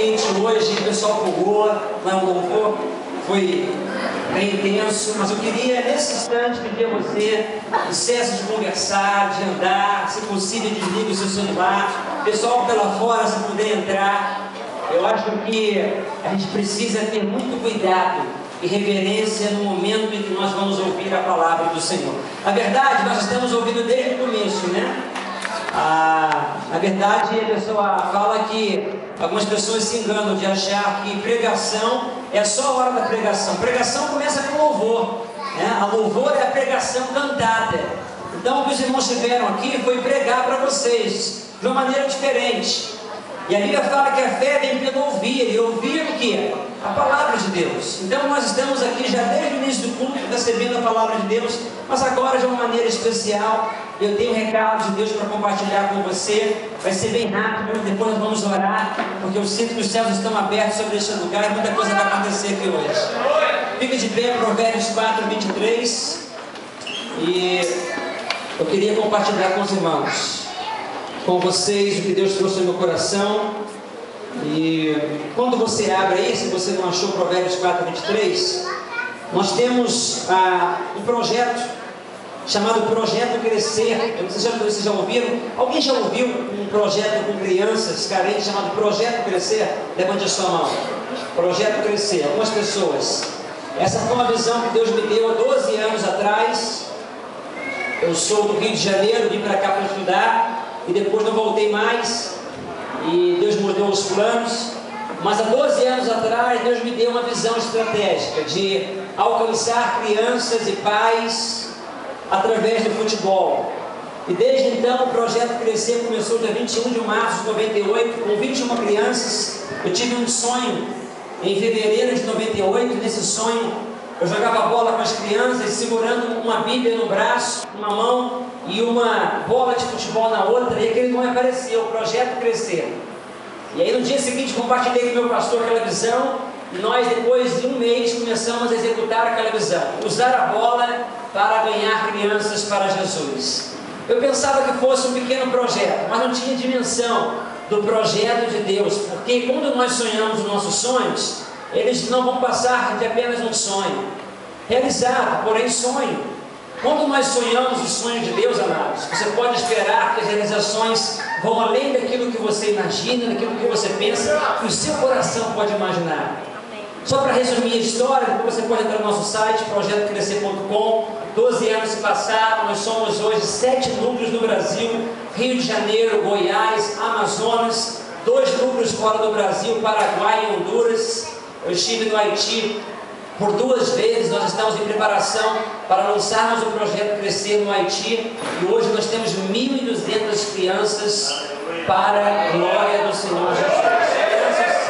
convite hoje, o pessoal pulou, não é um louvor, foi bem intenso, mas eu queria nesse instante pedir a você que cesse de conversar, de andar, se possível desligue o seu celular, pessoal pela fora, se puder entrar. Eu acho que a gente precisa ter muito cuidado e reverência no momento em que nós vamos ouvir a palavra do Senhor. Na verdade, nós estamos ouvindo desde o começo, né? Na verdade, a pessoa fala que algumas pessoas se enganam de achar que pregação é só a hora da pregação. Pregação começa com louvor, né? A louvor é a pregação cantada. Então, o que os irmãos tiveram aqui foi pregar para vocês de uma maneira diferente. E a Bíblia fala que a fé vem pelo ouvir, e ouvir o que? A palavra de Deus. Então nós estamos aqui já desde o início do culto recebendo a palavra de Deus, mas agora de uma maneira especial. Eu tenho um recado de Deus para compartilhar com você. Vai ser bem rápido, depois nós vamos orar, porque eu sinto que os céus estão abertos sobre este lugar e muita coisa vai acontecer aqui hoje. Fica de pé, Provérbios 4, 23. E eu queria compartilhar com os irmãos, com vocês, o que Deus trouxe no meu coração. E quando você abre aí, se você não achou Provérbios 4, 23, nós temos um projeto chamado Projeto Crescer. Eu não sei se vocês já ouviram. Alguém já ouviu um projeto com crianças carentes chamado Projeto Crescer? Levante a sua mão. Projeto Crescer. Algumas pessoas. Essa foi uma visão que Deus me deu há 12 anos atrás. Eu sou do Rio de Janeiro, vim para cá para estudar e depois não voltei mais. E Deus mudou os planos. Mas há 12 anos atrás Deus me deu uma visão estratégica de alcançar crianças e pais através do futebol. E desde então o projeto Crescer começou dia 21 de março de 98, com 21 crianças. Eu tive um sonho em fevereiro de 98. Nesse sonho eu jogava bola com as crianças, segurando uma Bíblia no braço, uma mão, e uma bola de futebol na outra, e aquele nome apareceu, o Projeto Crescer. E aí no dia seguinte compartilhei com o meu pastor aquela visão, e nós depois de um mês começamos a executar aquela visão, usar a bola para ganhar crianças para Jesus. Eu pensava que fosse um pequeno projeto, mas não tinha dimensão do projeto de Deus, porque quando nós sonhamos os nossos sonhos, eles não vão passar de apenas um sonho realizado, porém sonho. Quando nós sonhamos os sonhos de Deus, amados, você pode esperar que as realizações vão além daquilo que você imagina, daquilo que você pensa, que o seu coração pode imaginar. Só para resumir a história, depois você pode entrar no nosso site, projetocrescer.com. 12 anos se passaram, nós somos hoje 7 núcleos no Brasil, Rio de Janeiro, Goiás, Amazonas, 2 núcleos fora do Brasil, Paraguai e Honduras. Eu estive no Haiti por 2 vezes. Nós estamos em preparação para lançarmos o projeto Crescer no Haiti, e hoje nós temos 1.200 crianças para a glória do Senhor Jesus. Crianças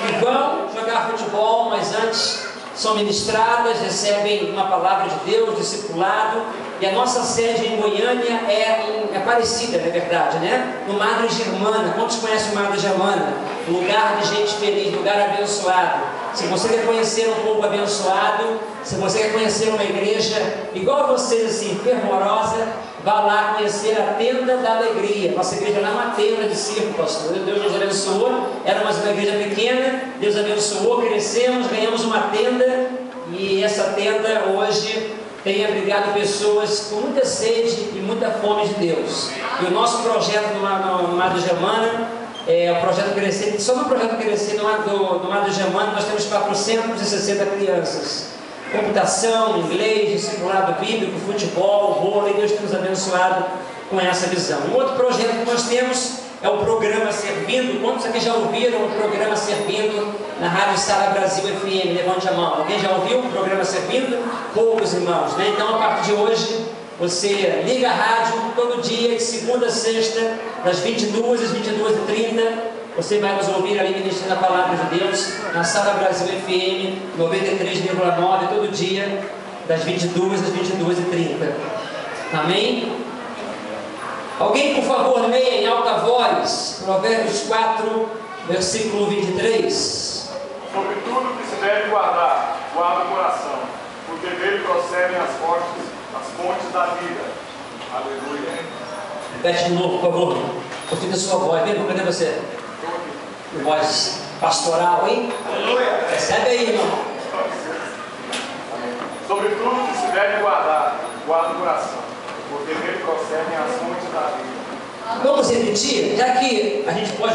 que vão jogar futebol, mas antes são ministradas, recebem uma palavra de Deus, discipulado. E a nossa sede em Goiânia é parecida, na verdade, né? No Madre Germana. Quantos conhecem o Madre Germana? Lugar de gente feliz, lugar abençoado. Se você quer conhecer um povo abençoado, se você quer conhecer uma igreja igual a vocês, assim, fervorosa, vá lá conhecer a Tenda da Alegria. Nossa igreja não é uma tenda de circo, pastor. Deus nos abençoou. Era uma igreja pequena, Deus abençoou, crescemos, ganhamos uma tenda, e essa tenda hoje tem abrigado pessoas com muita sede e muita fome de Deus. E o nosso projeto no Madre Germana é o projeto Crescer. Só no projeto Crescer no Madre Germana nós temos 460 crianças. Computação, inglês, discipulado bíblico, futebol, vôlei. Deus tem nos abençoado com essa visão. Um outro projeto que nós temos é o programa Servindo. Quantos aqui já ouviram o programa Servindo na Rádio Sara Brasil FM? Levante a mão. Alguém já ouviu o programa Servindo? Poucos irmãos, né? Então, a partir de hoje, você liga a rádio todo dia, de segunda a sexta, das 22 às 22h30. Você vai nos ouvir ali ministrando a palavra de Deus na Sara Brasil FM 93,9, todo dia, das 22 às 22h30. Amém? Alguém, por favor, leia em alta voz Provérbios 4, versículo 23. Sobre tudo que se deve guardar, guarda o coração, porque dele procedem as fontes da vida. Aleluia. Repete de novo, por favor. Ouvindo a sua voz. Vem, cadê você? Voz pastoral, hein? Aleluia. Recebe aí, irmão. Sobretudo que se deve guarda o coração, porque dele procedem as fontes da vida. Vamos repetir, já que a gente pode